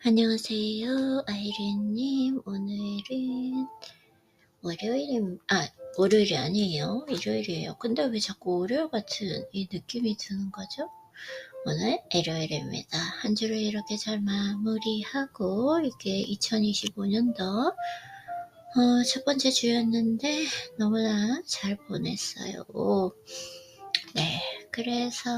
안녕하세요, 아이린님. 월요일이 아니에요. 일요일이에요. 근데 왜 자꾸 월요일 같은 이 느낌이 드는 거죠? 오늘 일요일입니다. 한 주를 이렇게 잘 마무리하고, 이게 2025년도 첫 번째 주였는데, 너무나 잘 보냈어요. 네, 그래서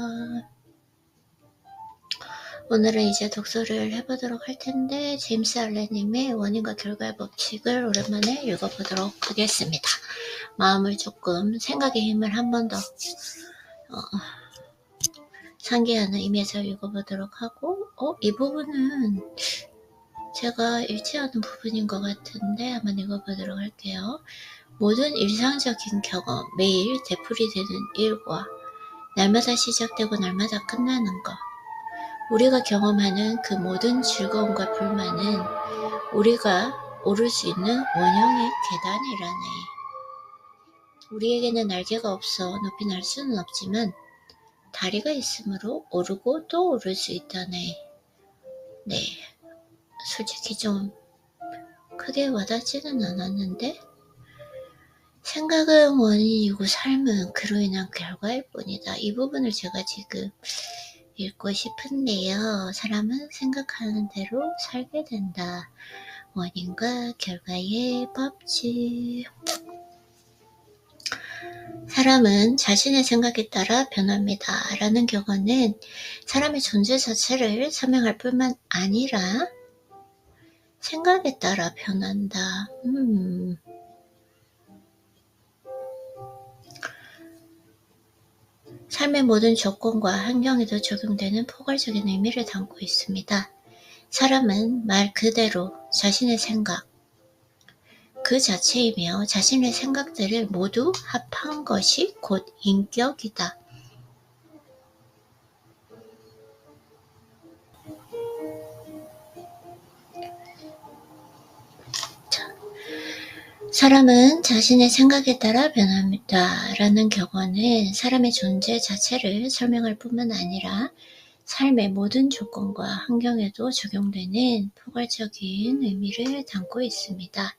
오늘은 이제 독서를 해보도록 할 텐데, 제임스 알렌님의 원인과 결과의 법칙을 오랜만에 읽어보도록 하겠습니다. 마음을 조금, 생각의 힘을 한 번 더 상기하는 의미에서 읽어보도록 하고, 이 부분은 제가 일치하는 부분인 것 같은데 한번 읽어보도록 할게요. 모든 일상적인 경험, 매일 되풀이되는 일과 날마다 시작되고 날마다 끝나는 것, 우리가 경험하는 그 모든 즐거움과 불만은 우리가 오를 수 있는 원형의 계단이라네. 우리에게는 날개가 없어 높이 날 수는 없지만 다리가 있으므로 오르고 또 오를 수 있다네. 네, 솔직히 좀 크게 와닿지는 않았는데, 생각은 원인이고 삶은 그로 인한 결과일 뿐이다. 이 부분을 제가 지금 읽고 싶은데요. 사람은 생각하는 대로 살게 된다. 원인과 결과의 법칙. 사람은 자신의 생각에 따라 변합니다. 라는 경우는 사람의 존재 자체를 설명할 뿐만 아니라 생각에 따라 변한다. 삶의 모든 조건과 환경에도 적용되는 포괄적인 의미를 담고 있습니다. 사람은 말 그대로 자신의 생각, 그 자체이며 자신의 생각들을 모두 합한 것이 곧 인격이다. 사람은 자신의 생각에 따라 변합니다. 라는 경어는 사람의 존재 자체를 설명할 뿐만 아니라 삶의 모든 조건과 환경에도 적용되는 포괄적인 의미를 담고 있습니다.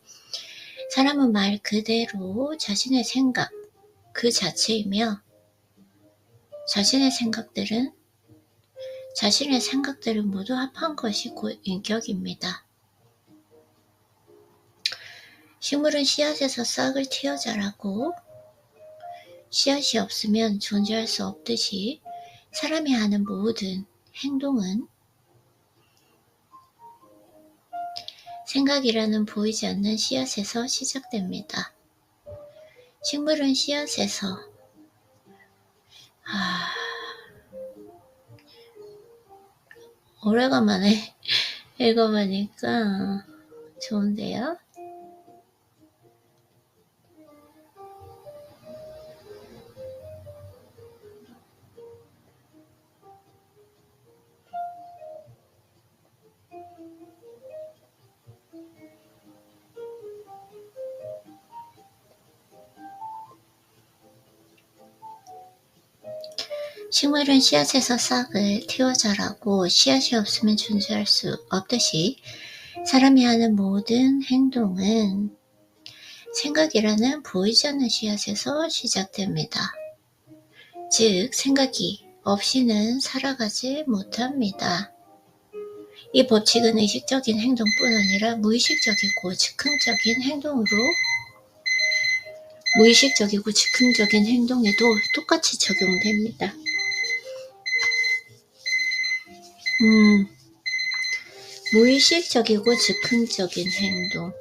사람은 말 그대로 자신의 생각, 그 자체이며 자신의 생각들을 모두 합한 것이 곧 인격입니다. 식물은 씨앗에서 싹을 틔어 자라고 씨앗이 없으면 존재할 수 없듯이 사람이 하는 모든 행동은 생각이라는 보이지 않는 씨앗에서 시작됩니다. 식물은 씨앗에서 오래간만에 읽어보니까 좋은데요. 식물은 씨앗에서 싹을 틔워 자라고 씨앗이 없으면 존재할 수 없듯이 사람이 하는 모든 행동은 생각이라는 보이지 않는 씨앗에서 시작됩니다. 즉, 생각이 없이는 살아가지 못합니다. 이 법칙은 의식적인 행동뿐 아니라 무의식적이고 즉흥적인 행동에도 똑같이 적용됩니다. 무의식적이고 즉흥적인 행동.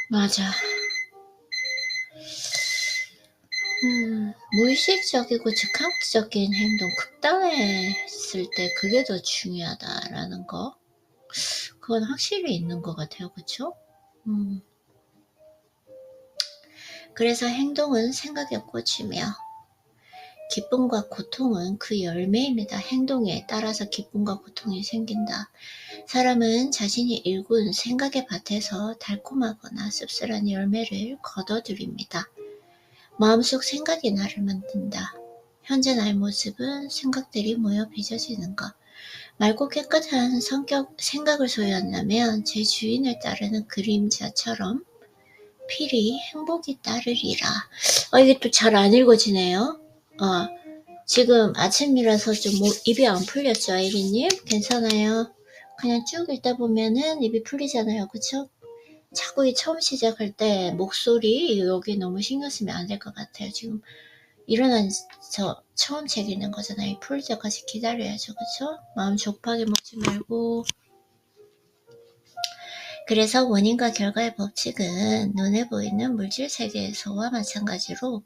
맞아. 무의식적이고 즉흥적인 행동, 극단했을 때 그게 더 중요하다라는 거, 그건 확실히 있는 것 같아요. 그쵸? 그래서 행동은 생각의 꽃이며 기쁨과 고통은 그 열매입니다. 행동에 따라서 기쁨과 고통이 생긴다. 사람은 자신이 일군 생각의 밭에서 달콤하거나 씁쓸한 열매를 거둬들입니다. 마음속 생각이 나를 만든다. 현재 나의 모습은 생각들이 모여 빚어지는 것. 맑고 깨끗한 생각을 소유한다면 제 주인을 따르는 그림자처럼 필히 행복이 따르리라. 이게 또 잘 안 읽어지네요. 지금 아침이라서 좀 입이 안 풀렸죠, 아이리님? 괜찮아요. 그냥 쭉 읽다 보면은 입이 풀리잖아요, 그쵸? 자꾸 이 처음 시작할 때 목소리 여기 너무 신경 쓰면 안 될 것 같아요. 지금 일어난 저 처음 책 읽는 거잖아요. 풀 때까지 기다려야죠, 그쵸? 마음 족하게 먹지 말고. 그래서 원인과 결과의 법칙은 눈에 보이는 물질 세계에서와 마찬가지로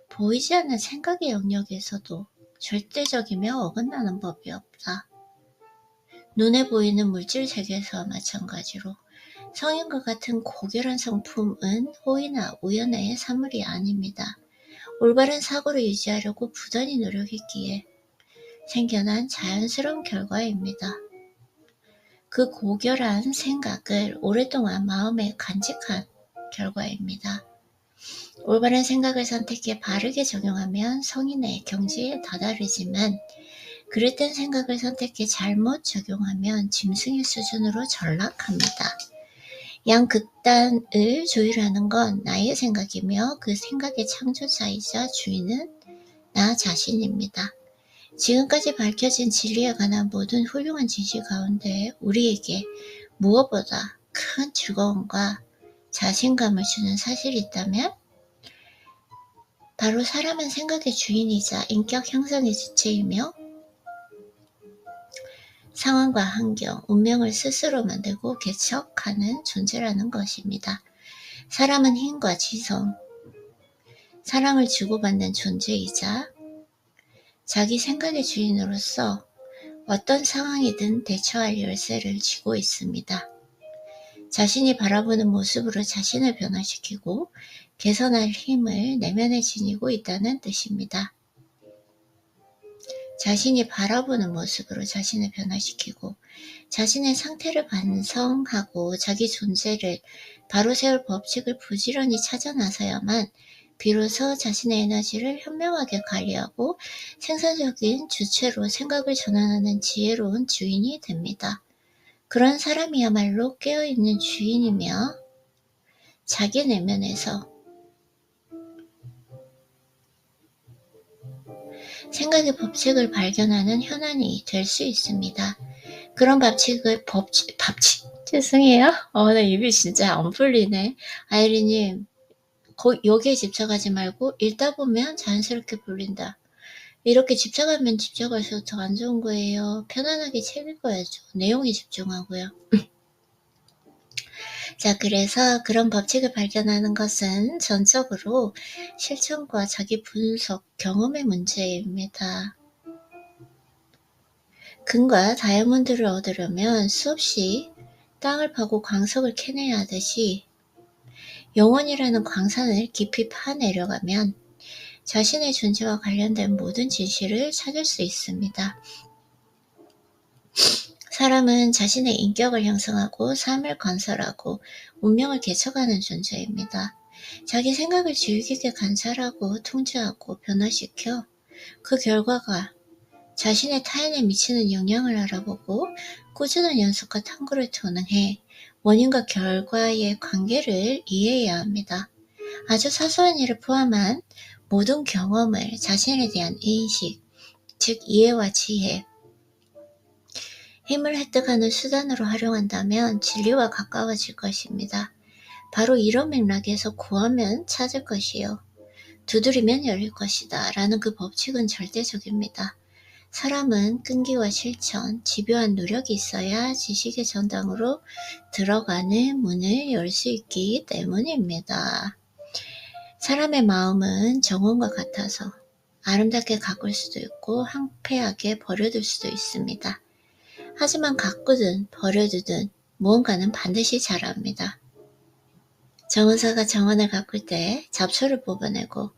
보이지 않는 생각의 영역에서도 절대적이며 어긋나는 법이 없다. 눈에 보이는 물질 세계에서와 마찬가지로 성인과 같은 고결한 성품은 호의나 우연의 산물이 아닙니다. 올바른 사고를 유지하려고 부단히 노력했기에 생겨난 자연스러운 결과입니다. 그 고결한 생각을 오랫동안 마음에 간직한 결과입니다. 올바른 생각을 선택해 바르게 적용하면 성인의 경지에 다다르지만 그릇된 생각을 선택해 잘못 적용하면 짐승의 수준으로 전락합니다. 양극단을 조율하는 건 나의 생각이며 그 생각의 창조자이자 주인은 나 자신입니다. 지금까지 밝혀진 진리에 관한 모든 훌륭한 지식 가운데 우리에게 무엇보다 큰 즐거움과 자신감을 주는 사실이 있다면 바로 사람은 생각의 주인이자 인격 형성의 주체이며 상황과 환경, 운명을 스스로 만들고 개척하는 존재라는 것입니다. 사람은 힘과 지성, 사랑을 주고받는 존재이자 자기 생각의 주인으로서 어떤 상황이든 대처할 열쇠를 쥐고 있습니다. 자신이 바라보는 모습으로 자신을 변화시키고 개선할 힘을 내면에 지니고 있다는 뜻입니다. 자신이 바라보는 모습으로 자신을 변화시키고 자신의 상태를 반성하고 자기 존재를 바로 세울 법칙을 부지런히 찾아 나서야만 비로소 자신의 에너지를 현명하게 관리하고 생산적인 주체로 생각을 전환하는 지혜로운 주인이 됩니다. 그런 사람이야말로 깨어있는 주인이며 자기 내면에서 생각의 법칙을 발견하는 현안이 될 수 있습니다. 그런 법칙, 죄송해요. 나 입이 진짜 안 풀리네. 아이리님, 여기에 집착하지 말고 읽다 보면 자연스럽게 풀린다. 이렇게 집착하면 집착할수록 더 안 좋은 거예요. 편안하게 책 읽어야죠. 내용에 집중하고요. 자, 그래서 그런 법칙을 발견하는 것은 전적으로 실천과 자기 분석, 경험의 문제입니다. 금과 다이아몬드를 얻으려면 수없이 땅을 파고 광석을 캐내야 하듯이 영혼이라는 광산을 깊이 파내려가면 자신의 존재와 관련된 모든 진실을 찾을 수 있습니다. 사람은 자신의 인격을 형성하고 삶을 건설하고 운명을 개척하는 존재입니다. 자기 생각을 주의 깊게 관찰하고 통제하고 변화시켜 그 결과가 자신의 타인에 미치는 영향을 알아보고 꾸준한 연습과 탐구를 통해 원인과 결과의 관계를 이해해야 합니다. 아주 사소한 일을 포함한 모든 경험을 자신에 대한 인식, 즉 이해와 지혜, 힘을 획득하는 수단으로 활용한다면 진리와 가까워질 것입니다. 바로 이런 맥락에서 구하면 찾을 것이요. 두드리면 열릴 것이다. 라는 그 법칙은 절대적입니다. 사람은 끈기와 실천, 집요한 노력이 있어야 지식의 전당으로 들어가는 문을 열 수 있기 때문입니다. 사람의 마음은 정원과 같아서 아름답게 가꿀 수도 있고 황폐하게 버려둘 수도 있습니다. 하지만 가꾸든 버려두든 무언가는 반드시 자랍니다. 정원사가 정원을 가꿀 때 잡초를 뽑아내고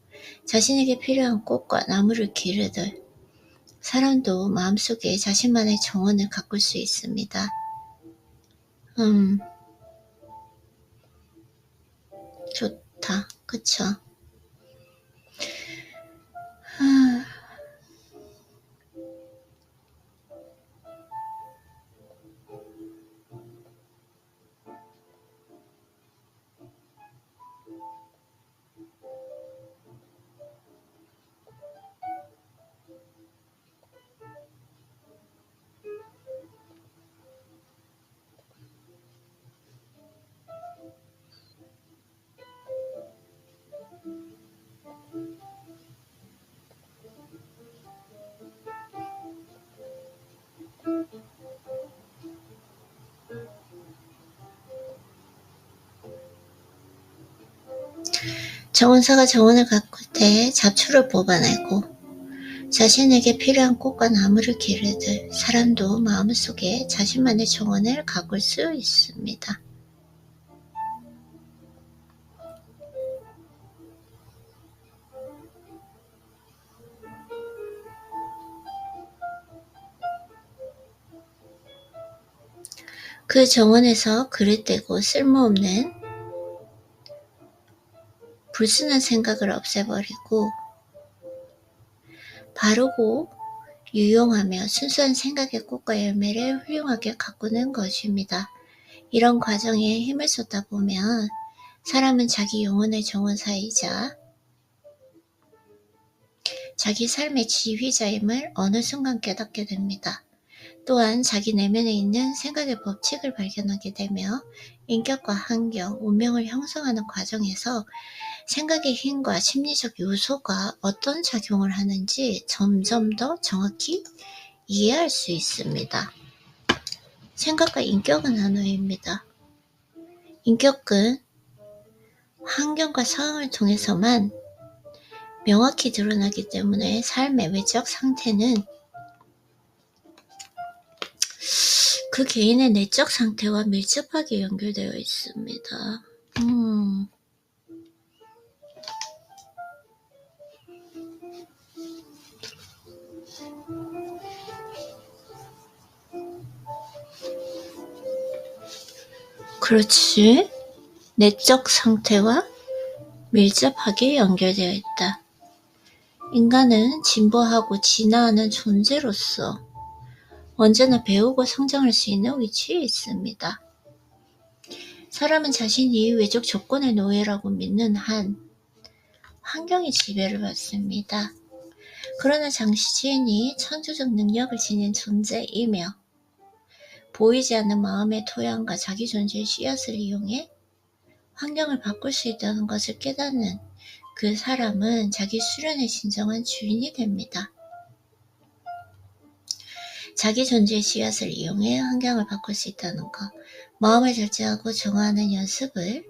자신에게 필요한 꽃과 나무를 기르듯 사람도 마음속에 자신만의 정원을 가꿀 수 있습니다. 좋다. 그쵸? 정원사가 정원을 가꿀 때 잡초를 뽑아내고 자신에게 필요한 꽃과 나무를 기르듯 사람도 마음속에 자신만의 정원을 가꿀 수 있습니다. 그 정원에서 그릇되고 쓸모없는 불순한 생각을 없애버리고 바르고 유용하며 순수한 생각의 꽃과 열매를 훌륭하게 가꾸는 것입니다. 이런 과정에 힘을 쏟다 보면 사람은 자기 영혼의 정원사이자 자기 삶의 지휘자임을 어느 순간 깨닫게 됩니다. 또한 자기 내면에 있는 생각의 법칙을 발견하게 되며 인격과 환경, 운명을 형성하는 과정에서 생각의 힘과 심리적 요소가 어떤 작용을 하는지 점점 더 정확히 이해할 수 있습니다. 생각과 인격은 하나입니다. 인격은 환경과 상황을 통해서만 명확히 드러나기 때문에 삶의 외적 상태는 그 개인의 내적 상태와 밀접하게 연결되어 있습니다. 그렇지. 내적 상태와 밀접하게 연결되어 있다. 인간은 진보하고 진화하는 존재로서 언제나 배우고 성장할 수 있는 위치에 있습니다. 사람은 자신이 외적 조건의 노예라고 믿는 한 환경의 지배를 받습니다. 그러나 장시인이 창조적 능력을 지닌 존재이며 보이지 않는 마음의 토양과 자기 존재의 씨앗을 이용해 환경을 바꿀 수 있다는 것을 깨닫는 그 사람은 자기 수련의 진정한 주인이 됩니다. 자기 존재의 씨앗을 이용해 환경을 바꿀 수 있다는 것, 마음을 절제하고 정화하는 연습을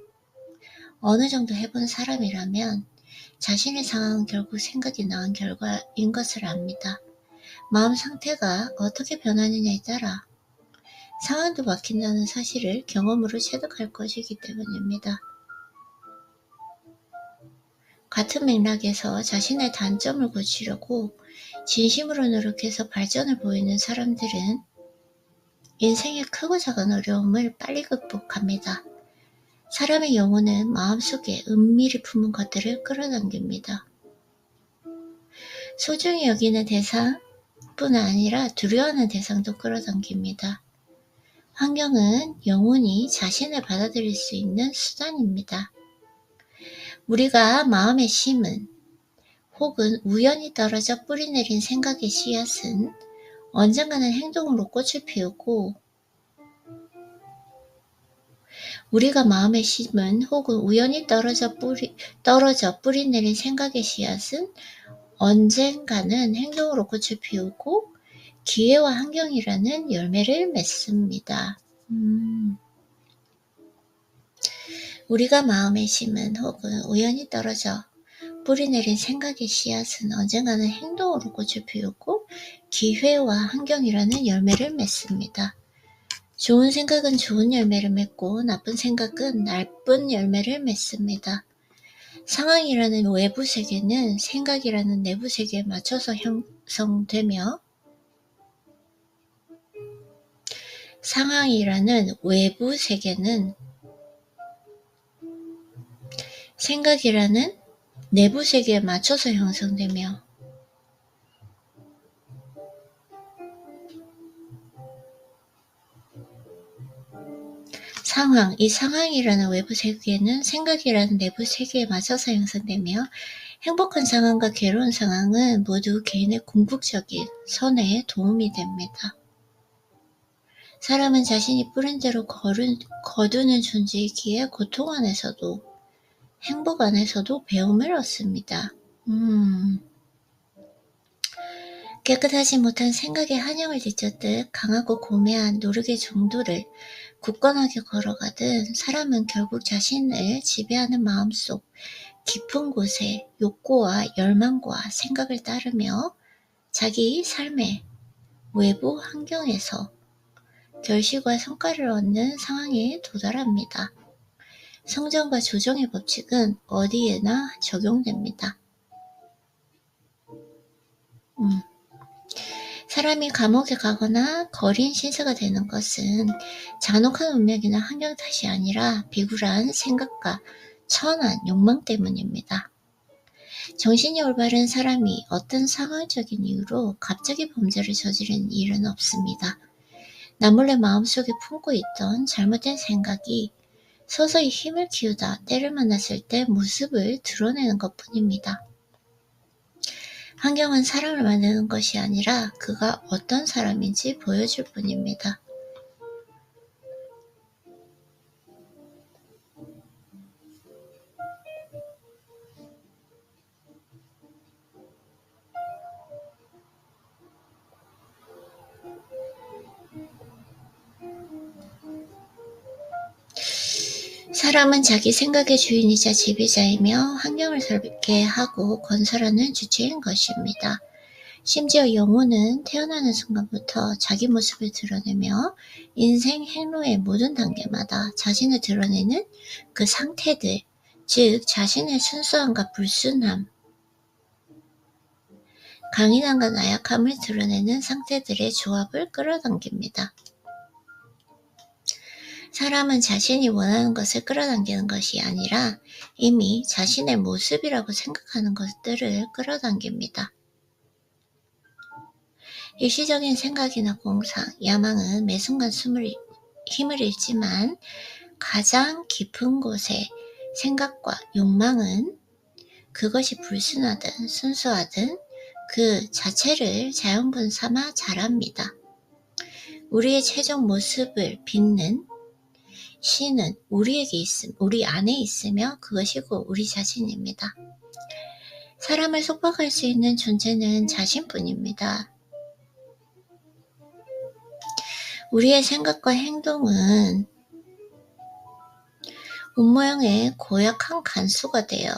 어느 정도 해본 사람이라면 자신의 상황은 결국 생각이 낳은 결과인 것을 압니다. 마음 상태가 어떻게 변하느냐에 따라 상황도 바뀐다는 사실을 경험으로 체득할 것이기 때문입니다. 같은 맥락에서 자신의 단점을 고치려고 진심으로 노력해서 발전을 보이는 사람들은 인생의 크고 작은 어려움을 빨리 극복합니다. 사람의 영혼은 마음속에 은밀히 품은 것들을 끌어당깁니다. 소중히 여기는 대상뿐 아니라 두려워하는 대상도 끌어당깁니다. 환경은 영혼이 자신을 받아들일 수 있는 수단입니다. 우리가 마음에 심은 혹은 우연히 떨어져 뿌리내린 생각의 씨앗은 언젠가는 행동으로 꽃을 피우고 우리가 마음에 심은 혹은 우연히 떨어져 뿌리내린 생각의 씨앗은 언젠가는 행동으로 꽃을 피우고 기회와 환경이라는 열매를 맺습니다. 우리가 마음에 심은 혹은 우연히 떨어져 뿌리내린 생각의 씨앗은 언젠가는 행동으로 꽃을 피우고 기회와 환경이라는 열매를 맺습니다. 좋은 생각은 좋은 열매를 맺고 나쁜 생각은 나쁜 열매를 맺습니다. 상황이라는 외부 세계는 생각이라는 내부 세계에 맞춰서 형성되며 상황이라는 외부 세계는 생각이라는 내부 세계에 맞춰서 형성되며 이 상황이라는 외부 세계는 생각이라는 내부 세계에 맞춰서 형성되며 행복한 상황과 괴로운 상황은 모두 개인의 궁극적인 선회에 도움이 됩니다. 사람은 자신이 뿌린 대로 거두는 존재이기에 고통 안에서도 행복 안에서도 배움을 얻습니다. 깨끗하지 못한 생각의 한영을 뒤쫓듯 강하고 고매한 노력의 정도를 굳건하게 걸어가든 사람은 결국 자신을 지배하는 마음속 깊은 곳에 욕구와 열망과 생각을 따르며 자기 삶의 외부 환경에서 결실과 성과를 얻는 상황에 도달합니다. 성장과 조정의 법칙은 어디에나 적용됩니다. 사람이 감옥에 가거나 거린 신세가 되는 것은 잔혹한 운명이나 환경 탓이 아니라 비굴한 생각과 천한 욕망 때문입니다. 정신이 올바른 사람이 어떤 상황적인 이유로 갑자기 범죄를 저지르는 일은 없습니다. 남몰래 마음속에 품고 있던 잘못된 생각이 서서히 힘을 키우다 때를 만났을 때 모습을 드러내는 것뿐입니다. 환경은 사람을 만드는 것이 아니라 그가 어떤 사람인지 보여줄 뿐입니다. 사람은 자기 생각의 주인이자 지배자이며 환경을 설계하고 건설하는 주체인 것입니다. 심지어 영혼은 태어나는 순간부터 자기 모습을 드러내며 인생 행로의 모든 단계마다 자신을 드러내는 그 상태들, 즉 자신의 순수함과 불순함, 강인함과 나약함을 드러내는 상태들의 조합을 끌어당깁니다. 사람은 자신이 원하는 것을 끌어당기는 것이 아니라 이미 자신의 모습이라고 생각하는 것들을 끌어당깁니다. 일시적인 생각이나 공상, 야망은 매 순간 힘을 잃지만 가장 깊은 곳의 생각과 욕망은 그것이 불순하든 순수하든 그 자체를 자연분 삼아 자랍니다. 우리의 최종 모습을 빚는 신은 우리 안에 있으며 그것이고 우리 자신입니다. 사람을 속박할 수 있는 존재는 자신뿐입니다. 우리의 생각과 행동은 운명의 고약한 간수가 되어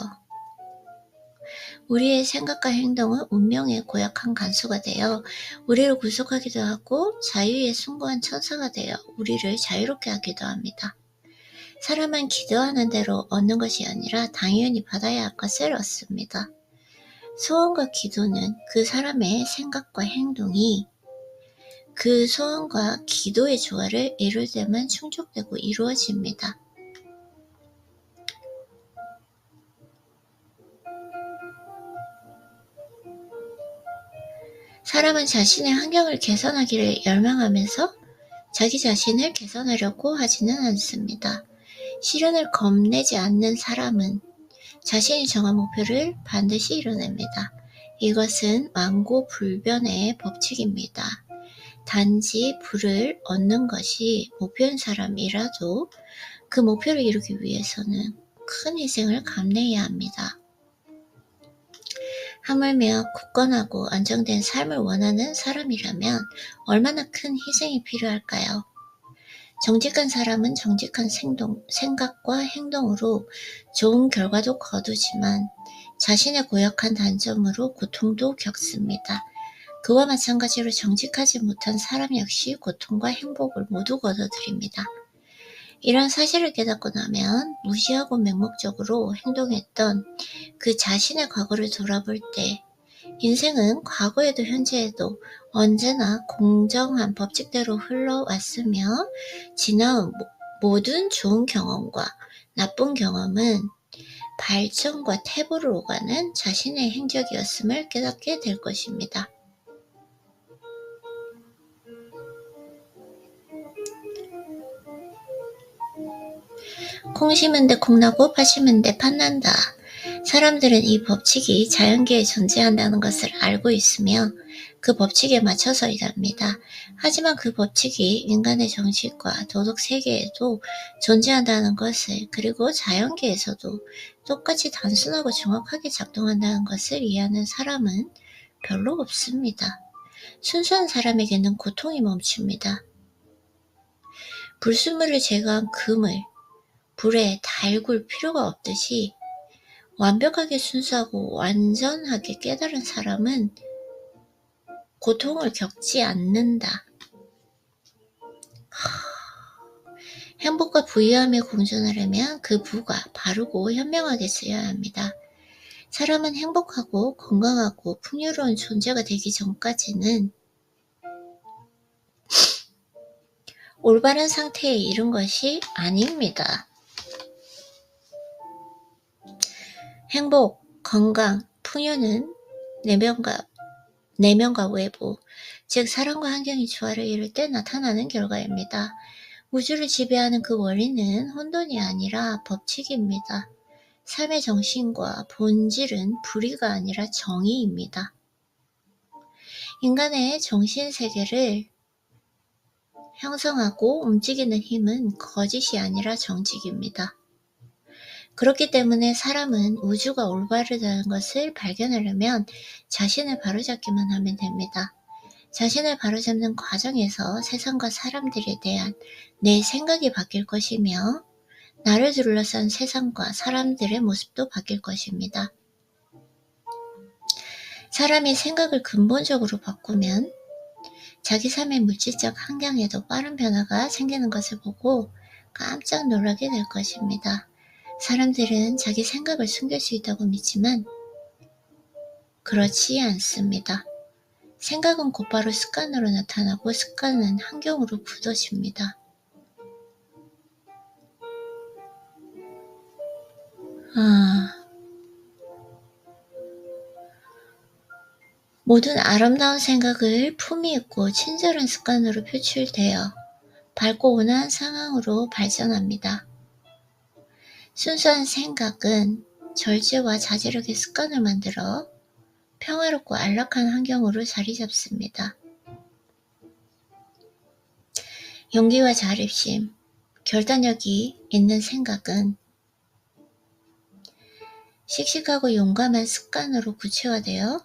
우리를 구속하기도 하고 자유의 숭고한 천사가 되어 우리를 자유롭게 하기도 합니다. 사람은 기도하는 대로 얻는 것이 아니라 당연히 받아야 할 것을 얻습니다. 소원과 기도는 그 사람의 생각과 행동이 그 소원과 기도의 조화를 이룰 때만 충족되고 이루어집니다. 사람은 자신의 환경을 개선하기를 열망하면서 자기 자신을 개선하려고 하지는 않습니다. 시련을 겁내지 않는 사람은 자신이 정한 목표를 반드시 이뤄냅니다. 이것은 만고불변의 법칙입니다. 단지 부를 얻는 것이 목표인 사람이라도 그 목표를 이루기 위해서는 큰 희생을 감내해야 합니다. 하물며 굳건하고 안정된 삶을 원하는 사람이라면 얼마나 큰 희생이 필요할까요? 정직한 사람은 정직한 생각과 행동으로 좋은 결과도 거두지만 자신의 고약한 단점으로 고통도 겪습니다. 그와 마찬가지로 정직하지 못한 사람 역시 고통과 행복을 모두 거둬들입니다. 이런 사실을 깨닫고 나면 무시하고 맹목적으로 행동했던 그 자신의 과거를 돌아볼 때 인생은 과거에도 현재에도 언제나 공정한 법칙대로 흘러왔으며 지나온 모든 좋은 경험과 나쁜 경험은 발전과 퇴보를 오가는 자신의 행적이었음을 깨닫게 될 것입니다. 콩 심은 데 콩나고 팥 심은 데 팥 난다. 사람들은 이 법칙이 자연계에 존재한다는 것을 알고 있으며 그 법칙에 맞춰서 일합니다. 하지만 그 법칙이 인간의 정신과 도덕 세계에도 존재한다는 것을, 그리고 자연계에서도 똑같이 단순하고 정확하게 작동한다는 것을 이해하는 사람은 별로 없습니다. 순수한 사람에게는 고통이 멈춥니다. 불순물을 제거한 금을 불에 달굴 필요가 없듯이 완벽하게 순수하고 완전하게 깨달은 사람은 고통을 겪지 않는다. 행복과 부유함에 공존하려면 그 부가 바르고 현명하게 쓰여야 합니다. 사람은 행복하고 건강하고 풍요로운 존재가 되기 전까지는 올바른 상태에 이른 것이 아닙니다. 행복, 건강, 풍요는 내면과 외부, 즉 사람과 환경이 조화를 이룰 때 나타나는 결과입니다. 우주를 지배하는 그 원리는 혼돈이 아니라 법칙입니다. 삶의 정신과 본질은 불의가 아니라 정의입니다. 인간의 정신세계를 형성하고 움직이는 힘은 거짓이 아니라 정직입니다. 그렇기 때문에 사람은 우주가 올바르다는 것을 발견하려면 자신을 바로잡기만 하면 됩니다. 자신을 바로잡는 과정에서 세상과 사람들에 대한 내 생각이 바뀔 것이며 나를 둘러싼 세상과 사람들의 모습도 바뀔 것입니다. 사람이 생각을 근본적으로 바꾸면 자기 삶의 물질적 환경에도 빠른 변화가 생기는 것을 보고 깜짝 놀라게 될 것입니다. 사람들은 자기 생각을 숨길 수 있다고 믿지만 그렇지 않습니다. 생각은 곧바로 습관으로 나타나고 습관은 환경으로 굳어집니다. 모든 아름다운 생각을 품위 있고 친절한 습관으로 표출되어 밝고 온화한 상황으로 발전합니다. 순수한 생각은 절제와 자제력의 습관을 만들어 평화롭고 안락한 환경으로 자리 잡습니다. 용기와 자립심, 결단력이 있는 생각은 씩씩하고 용감한 습관으로 구체화되어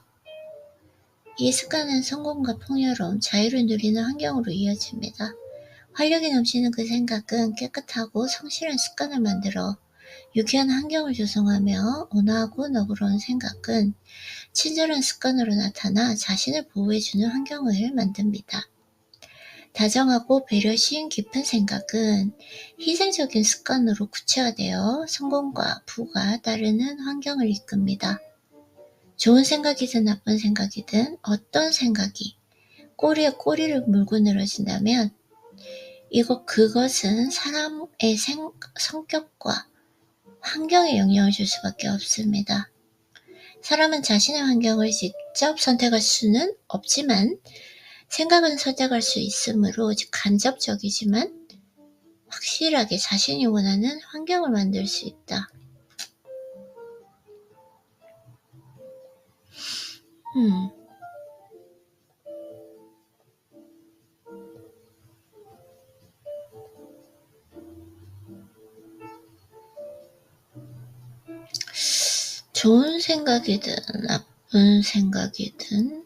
이 습관은 성공과 풍요로움, 자유를 누리는 환경으로 이어집니다. 활력이 넘치는 그 생각은 깨끗하고 성실한 습관을 만들어 유쾌한 환경을 조성하며 온화하고 너그러운 생각은 친절한 습관으로 나타나 자신을 보호해주는 환경을 만듭니다. 다정하고 배려심 깊은 생각은 희생적인 습관으로 구체화되어 성공과 부가 따르는 환경을 이끕니다. 좋은 생각이든 나쁜 생각이든 어떤 생각이 꼬리에 꼬리를 물고 늘어진다면 그것은 사람의 성격과 환경에 영향을 줄 수밖에 없습니다. 사람은 자신의 환경을 직접 선택할 수는 없지만 생각은 선택할 수 있으므로 간접적이지만 확실하게 자신이 원하는 환경을 만들 수 있다. 좋은 생각이든 나쁜 생각이든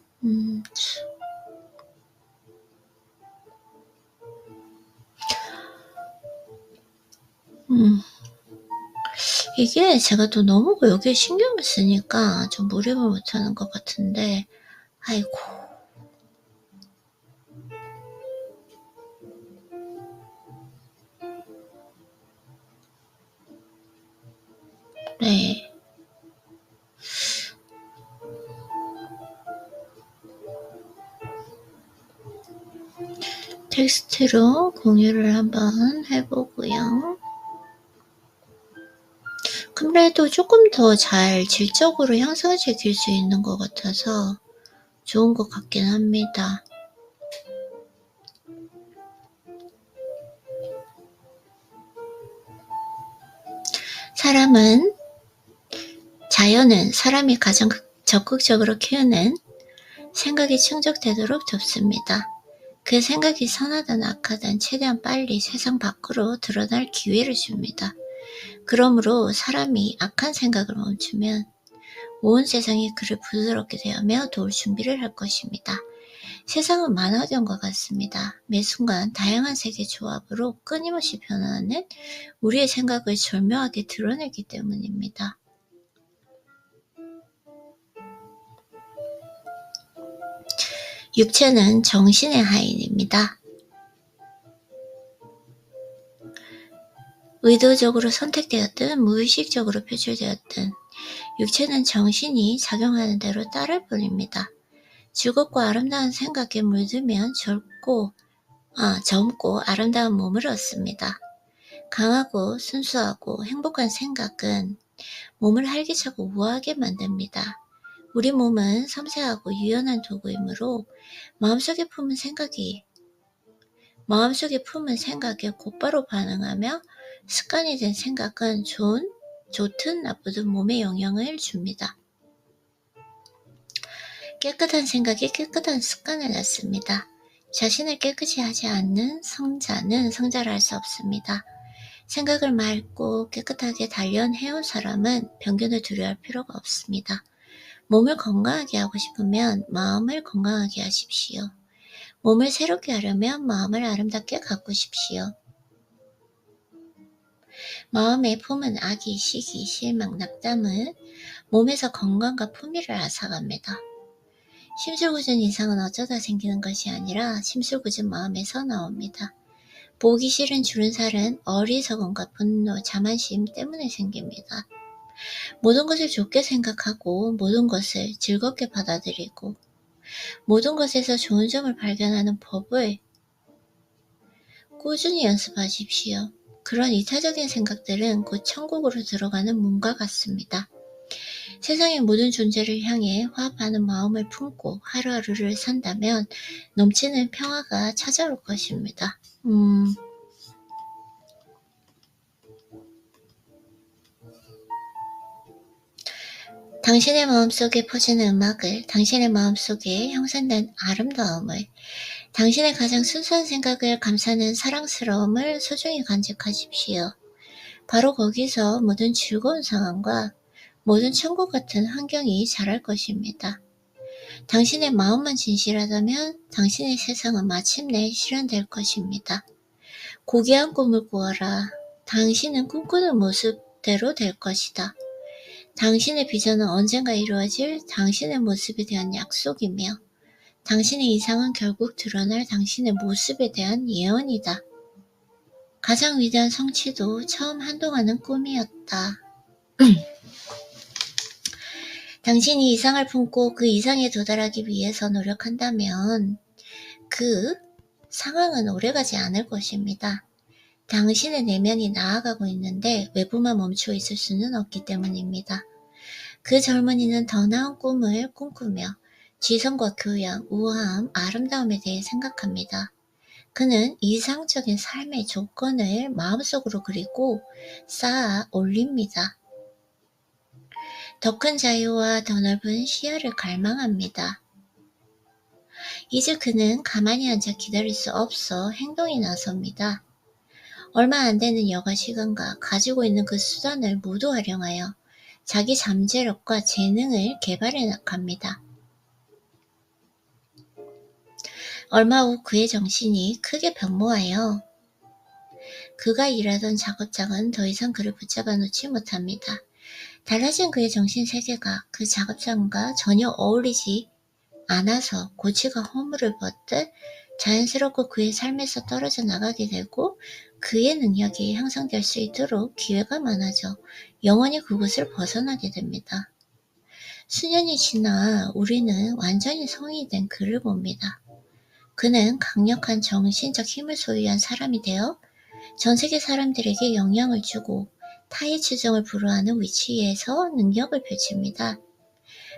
이게 제가 또 너무 여기에 신경을 쓰니까 좀 몰입을 못하는 것 같은데 아이고. 네. 텍스트로 공유를 한번 해보고요. 그래도 조금 더 잘 질적으로 형성시킬 수 있는 것 같아서 좋은 것 같긴 합니다. 사람은 자연은 사람이 가장 적극적으로 키우는 생각이 충족되도록 돕습니다. 그 생각이 선하든 악하든 최대한 빨리 세상 밖으로 드러날 기회를 줍니다. 그러므로 사람이 악한 생각을 멈추면 온 세상이 그를 부드럽게 대하며 도울 준비를 할 것입니다. 세상은 만화전과 같습니다. 매 순간 다양한 세계 조합으로 끊임없이 변화하는 우리의 생각을 절묘하게 드러내기 때문입니다. 육체는 정신의 하인입니다. 의도적으로 선택되었든 무의식적으로 표출되었든 육체는 정신이 작용하는 대로 따를 뿐입니다. 즐겁고 아름다운 생각에 물들면 젊고 아름다운 몸을 얻습니다. 강하고 순수하고 행복한 생각은 몸을 활기차고 우아하게 만듭니다. 우리 몸은 섬세하고 유연한 도구이므로 마음속에 품은 생각에 곧바로 반응하며 습관이 된 생각은 좋든 나쁘든 몸에 영향을 줍니다. 깨끗한 생각이 깨끗한 습관을 낳습니다. 자신을 깨끗이 하지 않는 성자는 성자를 할 수 없습니다. 생각을 맑고 깨끗하게 단련해온 사람은 병균을 두려워할 필요가 없습니다. 몸을 건강하게 하고 싶으면 마음을 건강하게 하십시오. 몸을 새롭게 하려면 마음을 아름답게 가꾸십시오. 마음에 품은 악의, 시기, 실망, 낙담은 몸에서 건강과 품위를 앗아갑니다. 심술궂은 이상은 어쩌다 생기는 것이 아니라 심술궂은 마음에서 나옵니다. 보기 싫은 주름살은 어리석음과 분노, 자만심 때문에 생깁니다. 모든 것을 좋게 생각하고 모든 것을 즐겁게 받아들이고 모든 것에서 좋은 점을 발견하는 법을 꾸준히 연습하십시오. 그런 이타적인 생각들은 곧 천국으로 들어가는 문과 같습니다. 세상의 모든 존재를 향해 화합하는 마음을 품고 하루하루를 산다면 넘치는 평화가 찾아올 것입니다. 당신의 마음속에 퍼지는 음악을, 당신의 마음속에 형성된 아름다움을, 당신의 가장 순수한 생각을 감싸는 사랑스러움을 소중히 간직하십시오. 바로 거기서 모든 즐거운 상황과 모든 천국 같은 환경이 자랄 것입니다. 당신의 마음만 진실하다면 당신의 세상은 마침내 실현될 것입니다. 고귀한 꿈을 꾸어라. 당신은 꿈꾸는 모습대로 될 것이다. 당신의 비전은 언젠가 이루어질 당신의 모습에 대한 약속이며 당신의 이상은 결국 드러날 당신의 모습에 대한 예언이다. 가장 위대한 성취도 처음 한동안은 꿈이었다. 당신이 이상을 품고 그 이상에 도달하기 위해서 노력한다면 그 상황은 오래가지 않을 것입니다. 당신의 내면이 나아가고 있는데 외부만 멈추어 있을 수는 없기 때문입니다. 그 젊은이는 더 나은 꿈을 꿈꾸며 지성과 교양, 우아함, 아름다움에 대해 생각합니다. 그는 이상적인 삶의 조건을 마음속으로 그리고 쌓아 올립니다. 더 큰 자유와 더 넓은 시야를 갈망합니다. 이제 그는 가만히 앉아 기다릴 수 없어 행동에 나섭니다. 얼마 안 되는 여가 시간과 가지고 있는 그 수단을 모두 활용하여 자기 잠재력과 재능을 개발해 나갑니다. 얼마 후 그의 정신이 크게 변모하여 그가 일하던 작업장은 더 이상 그를 붙잡아 놓지 못합니다. 달라진 그의 정신세계가 그 작업장과 전혀 어울리지 않아서 고치가 허물을 벗듯 자연스럽고 그의 삶에서 떨어져 나가게 되고 그의 능력이 향상될 수 있도록 기회가 많아져 영원히 그곳을 벗어나게 됩니다. 수년이 지나 우리는 완전히 성인이 된 그를 봅니다. 그는 강력한 정신적 힘을 소유한 사람이 되어 전 세계 사람들에게 영향을 주고 타의 추종을 불허하는 위치에서 능력을 펼칩니다.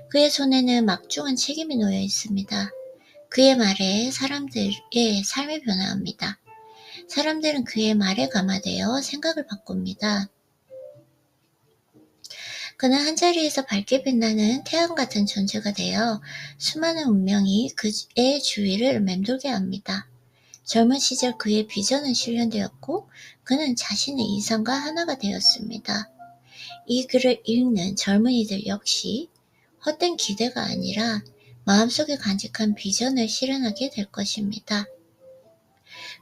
그의 손에는 막중한 책임이 놓여 있습니다. 그의 말에 사람들의 삶이 변화합니다. 사람들은 그의 말에 감화되어 생각을 바꿉니다. 그는 한자리에서 밝게 빛나는 태양 같은 존재가 되어 수많은 운명이 그의 주위를 맴돌게 합니다. 젊은 시절 그의 비전은 실현되었고 그는 자신의 이상과 하나가 되었습니다. 이 글을 읽는 젊은이들 역시 헛된 기대가 아니라 마음속에 간직한 비전을 실현하게 될 것입니다.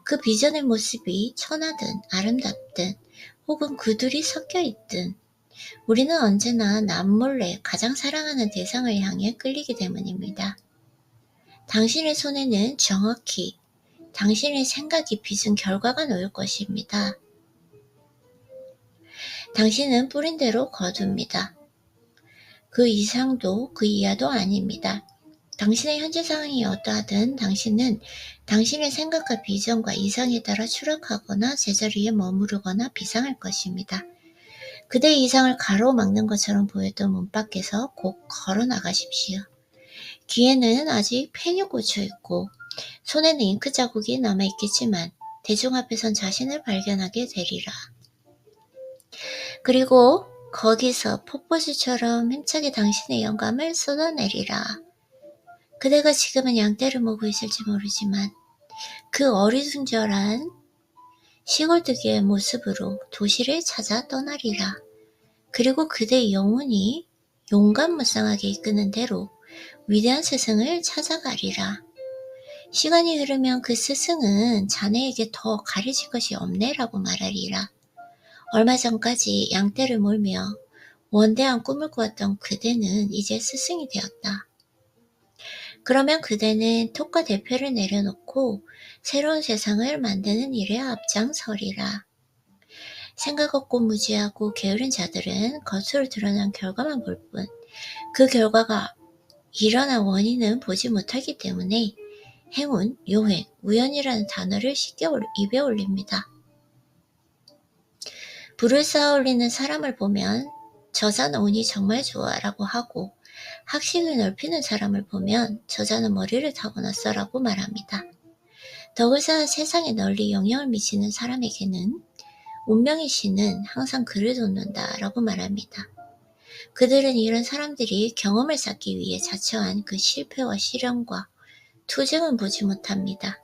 그 비전의 모습이 천하든 아름답든 혹은 그 둘이 섞여 있든 우리는 언제나 남몰래 가장 사랑하는 대상을 향해 끌리기 때문입니다. 당신의 손에는 정확히 당신의 생각이 빚은 결과가 놓일 것입니다. 당신은 뿌린 대로 거둡니다. 그 이상도 그 이하도 아닙니다. 당신의 현재 상황이 어떠하든 당신은 당신의 생각과 비전과 이상에 따라 추락하거나 제자리에 머무르거나 비상할 것입니다. 그대의 이상을 가로막는 것처럼 보였던 문 밖에서 곧 걸어 나가십시오. 귀에는 아직 펜이 꽂혀 있고 손에는 잉크 자국이 남아 있겠지만 대중 앞에선 자신을 발견하게 되리라. 그리고 거기서 폭포수처럼 힘차게 당신의 영감을 쏟아내리라. 그대가 지금은 양떼를 모고 있을지 모르지만 그 어리둥절한 시골뜨기의 모습으로 도시를 찾아 떠나리라. 그리고 그대의 영혼이 용감무쌍하게 이끄는 대로 위대한 스승을 찾아가리라. 시간이 흐르면 그 스승은 자네에게 더 가르칠 것이 없네라고 말하리라. 얼마 전까지 양떼를 몰며 원대한 꿈을 꾸었던 그대는 이제 스승이 되었다. 그러면 그대는 톡과 대표를 내려놓고 새로운 세상을 만드는 일에 앞장서리라. 생각 없고 무지하고 게으른 자들은 겉으로 드러난 결과만 볼 뿐 그 결과가 일어난 원인은 보지 못하기 때문에 행운, 요행, 우연이라는 단어를 쉽게 입에 올립니다. 불을 쌓아 올리는 사람을 보면 저자는 운이 정말 좋아 라고 하고 학식을 넓히는 사람을 보면 저자는 머리를 타고났어 라고 말합니다. 덕을 쌓아 세상에 널리 영향을 미치는 사람에게는 운명의 신은 항상 그를 돕는다 라고 말합니다. 그들은 이런 사람들이 경험을 쌓기 위해 자처한 그 실패와 시련과 투쟁은 보지 못합니다.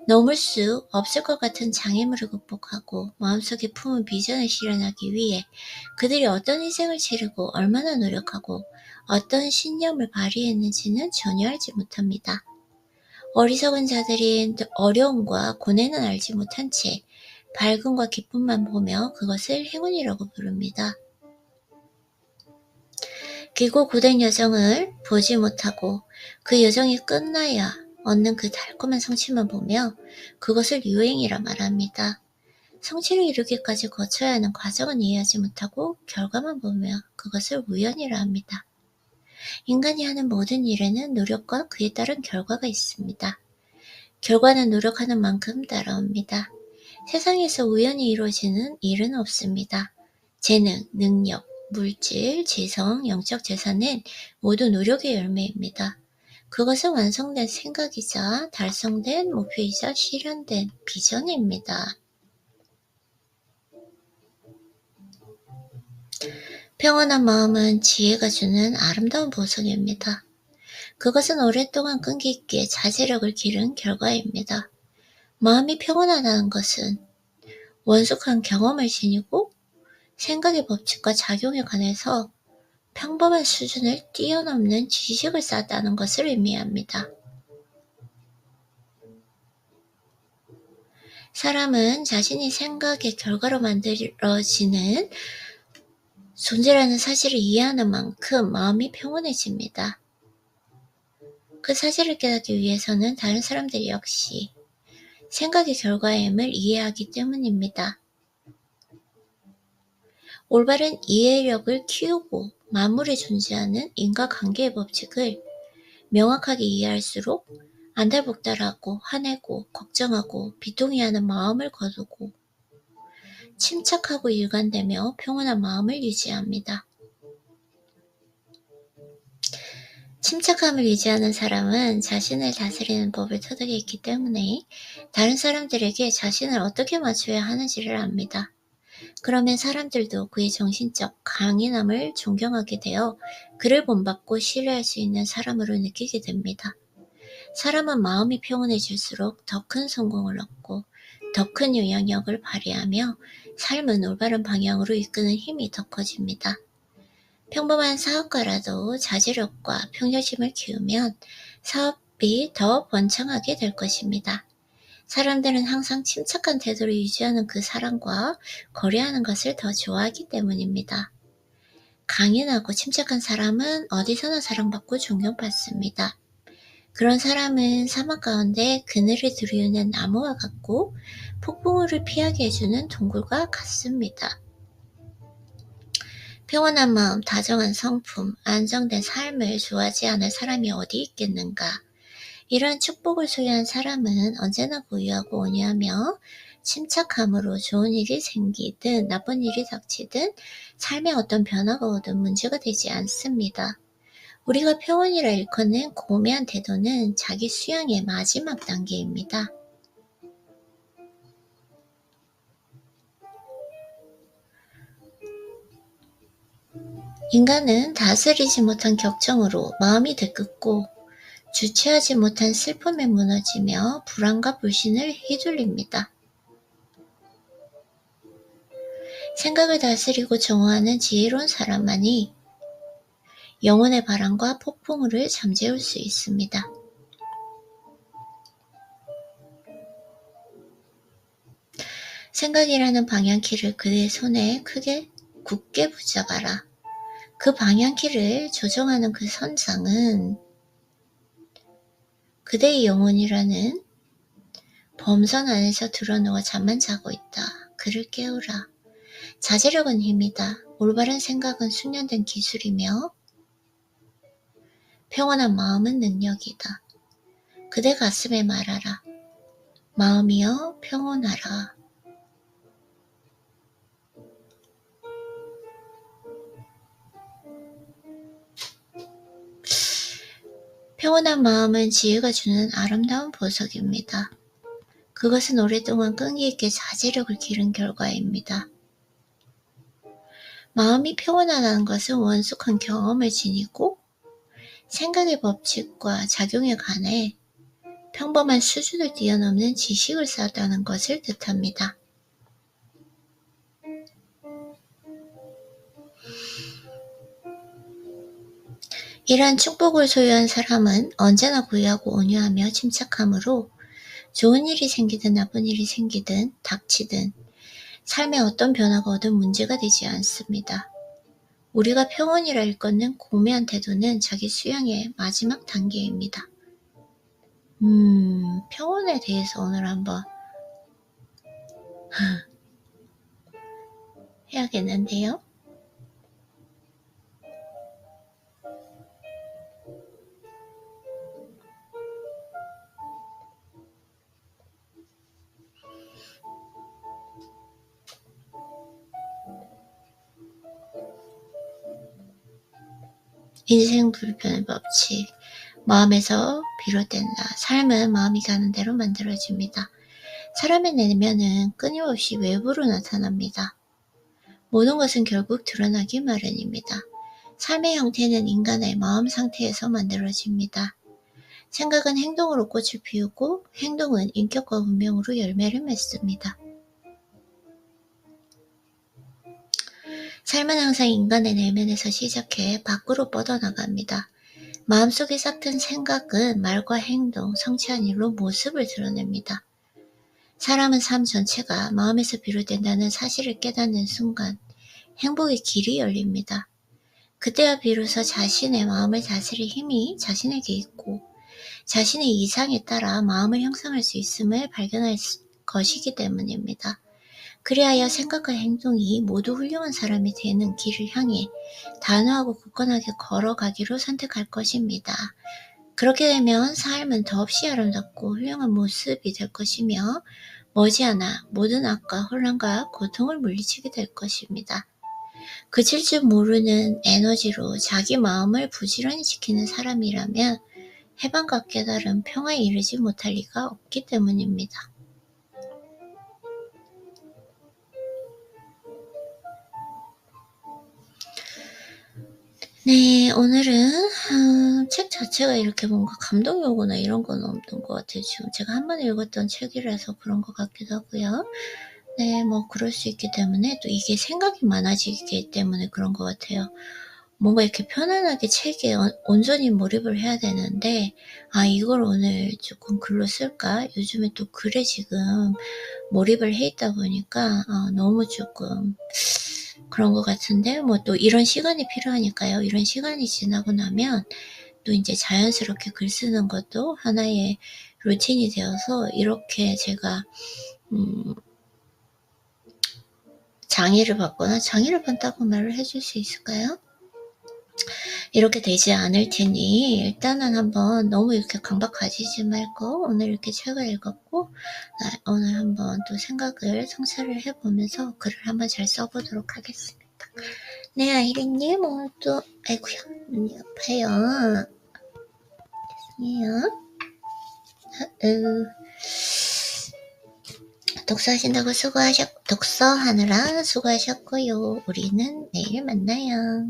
넘을 수 없을 것 같은 장애물을 극복하고 마음속에 품은 비전을 실현하기 위해 그들이 어떤 희생을 치르고 얼마나 노력하고 어떤 신념을 발휘했는지는 전혀 알지 못합니다. 어리석은 자들이 어려움과 고뇌는 알지 못한 채 밝음과 기쁨만 보며 그것을 행운이라고 부릅니다. 길고 고된 여정을 보지 못하고 그 여정이 끝나야 얻는 그 달콤한 성취만 보며 그것을 유행이라 말합니다. 성취를 이루기까지 거쳐야 하는 과정은 이해하지 못하고 결과만 보며 그것을 우연이라 합니다. 인간이 하는 모든 일에는 노력과 그에 따른 결과가 있습니다. 결과는 노력하는 만큼 따라옵니다. 세상에서 우연히 이루어지는 일은 없습니다. 재능, 능력, 물질, 지성, 영적 재산은 모두 노력의 열매입니다. 그것은 완성된 생각이자 달성된 목표이자 실현된 비전입니다. 평온한 마음은 지혜가 주는 아름다운 보석입니다. 그것은 오랫동안 끈기 있게 자제력을 기른 결과입니다. 마음이 평온하다는 것은 원숙한 경험을 지니고 생각의 법칙과 작용에 관해서 평범한 수준을 뛰어넘는 지식을 쌓았다는 것을 의미합니다. 사람은 자신이 생각의 결과로 만들어지는 존재라는 사실을 이해하는 만큼 마음이 평온해집니다. 그 사실을 깨닫기 위해서는 다른 사람들 역시 생각의 결과임을 이해하기 때문입니다. 올바른 이해력을 키우고 만물에 존재하는 인과관계의 법칙을 명확하게 이해할수록 안달복달하고 화내고 걱정하고 비통해하는 마음을 거두고 침착하고 일관되며 평온한 마음을 유지합니다. 침착함을 유지하는 사람은 자신을 다스리는 법을 터득해 있기 때문에 다른 사람들에게 자신을 어떻게 맞춰야 하는지를 압니다. 그러면 사람들도 그의 정신적 강인함을 존경하게 되어 그를 본받고 신뢰할 수 있는 사람으로 느끼게 됩니다. 사람은 마음이 평온해질수록 더 큰 성공을 얻고 더 큰 영향력을 발휘하며 삶은 올바른 방향으로 이끄는 힘이 더 커집니다. 평범한 사업가라도 자제력과 평정심을 키우면 사업이 더 번창하게 될 것입니다. 사람들은 항상 침착한 태도를 유지하는 그 사람과 거래하는 것을 더 좋아하기 때문입니다. 강인하고 침착한 사람은 어디서나 사랑받고 존경받습니다. 그런 사람은 사막 가운데 그늘을 드리우는 나무와 같고 폭풍우를 피하게 해주는 동굴과 같습니다. 평온한 마음, 다정한 성품, 안정된 삶을 좋아하지 않을 사람이 어디 있겠는가. 이러한 축복을 소유한 사람은 언제나 고유하고 온유하며 침착함으로 좋은 일이 생기든 나쁜 일이 닥치든 삶에 어떤 변화가 오든 문제가 되지 않습니다. 우리가 평온이라 일컫는 고매한 태도는 자기 수양의 마지막 단계입니다. 인간은 다스리지 못한 격정으로 마음이 들끓고 주체하지 못한 슬픔에 무너지며 불안과 불신을 휘둘립니다. 생각을 다스리고 정화하는 지혜로운 사람만이 영혼의 바람과 폭풍우를 잠재울 수 있습니다. 생각이라는 방향키를 그대의 손에 크게 굳게 붙잡아라. 그 방향키를 조정하는 그 선상은 그대의 영혼이라는 범선 안에서 드러누워 잠만 자고 있다. 그를 깨우라. 자제력은 힘이다. 올바른 생각은 숙련된 기술이며 평온한 마음은 능력이다. 그대 가슴에 말하라. 마음이여 평온하라. 평온한 마음은 지혜가 주는 아름다운 보석입니다. 그것은 오랫동안 끈기 있게 자제력을 기른 결과입니다. 마음이 평온하다는 것은 원숙한 경험을 지니고 생각의 법칙과 작용에 관해 평범한 수준을 뛰어넘는 지식을 쌓았다는 것을 뜻합니다. 이러한 축복을 소유한 사람은 언제나 고요하고 온유하며 침착함으로 좋은 일이 생기든 나쁜 일이 생기든 닥치든 삶에 어떤 변화가 오든 문제가 되지 않습니다. 우리가 평온이라 일컫는 고매한 태도는 자기 수양의 마지막 단계입니다. 평온에 대해서 오늘 한번 해야겠는데요. 인생 불변의 법칙. 마음에서 비롯된다. 삶은 마음이 가는 대로 만들어집니다. 사람의 내면은 끊임없이 외부로 나타납니다. 모든 것은 결국 드러나기 마련입니다. 삶의 형태는 인간의 마음 상태에서 만들어집니다. 생각은 행동으로 꽃을 피우고 행동은 인격과 운명으로 열매를 맺습니다. 삶은 항상 인간의 내면에서 시작해 밖으로 뻗어나갑니다. 마음속에 싹튼 생각은 말과 행동, 성취한 일로 모습을 드러냅니다. 사람은 삶 전체가 마음에서 비롯된다는 사실을 깨닫는 순간 행복의 길이 열립니다. 그때야 비로소 자신의 마음을 다스릴 힘이 자신에게 있고 자신의 이상에 따라 마음을 형성할 수 있음을 발견할 것이기 때문입니다. 그리하여 생각과 행동이 모두 훌륭한 사람이 되는 길을 향해 단호하고 굳건하게 걸어가기로 선택할 것입니다. 그렇게 되면 삶은 더없이 아름답고 훌륭한 모습이 될 것이며 머지않아 모든 악과 혼란과 고통을 물리치게 될 것입니다. 그칠 줄 모르는 에너지로 자기 마음을 부지런히 지키는 사람이라면 해방과 깨달음, 평화에 이르지 못할 리가 없기 때문입니다. 네, 오늘은 책 자체가 이렇게 뭔가 감동이 오거나 이런 건 없는 것 같아요. 지금 제가 한 번에 읽었던 책이라서 그런 것 같기도 하고요. 네, 뭐 그럴 수 있기 때문에 또 이게 생각이 많아지기 때문에 그런 것 같아요. 뭔가 이렇게 편안하게 책에 온전히 몰입을 해야 되는데, 아, 이걸 오늘 조금 글로 쓸까? 요즘에 또 글에 지금 몰입을 해 있다 보니까 너무 조금 그런 것 같은데, 뭐 또 이런 시간이 필요하니까요. 이런 시간이 지나고 나면 또 이제 자연스럽게 글 쓰는 것도 하나의 루틴이 되어서 이렇게 제가 음, 장애를 받다고 말을 해줄 수 있을까요? 이렇게 되지 않을 테니 일단은 한번 너무 이렇게 강박 가지지 말고 오늘 이렇게 책을 읽었고 오늘 한번 또 생각을 성찰을 해보면서 글을 한번 잘 써보도록 하겠습니다. 네, 아이리님 오늘 또 아이고야 눈이 아파요. 죄송해요. 독서하느라 수고하셨고요. 우리는 내일 만나요.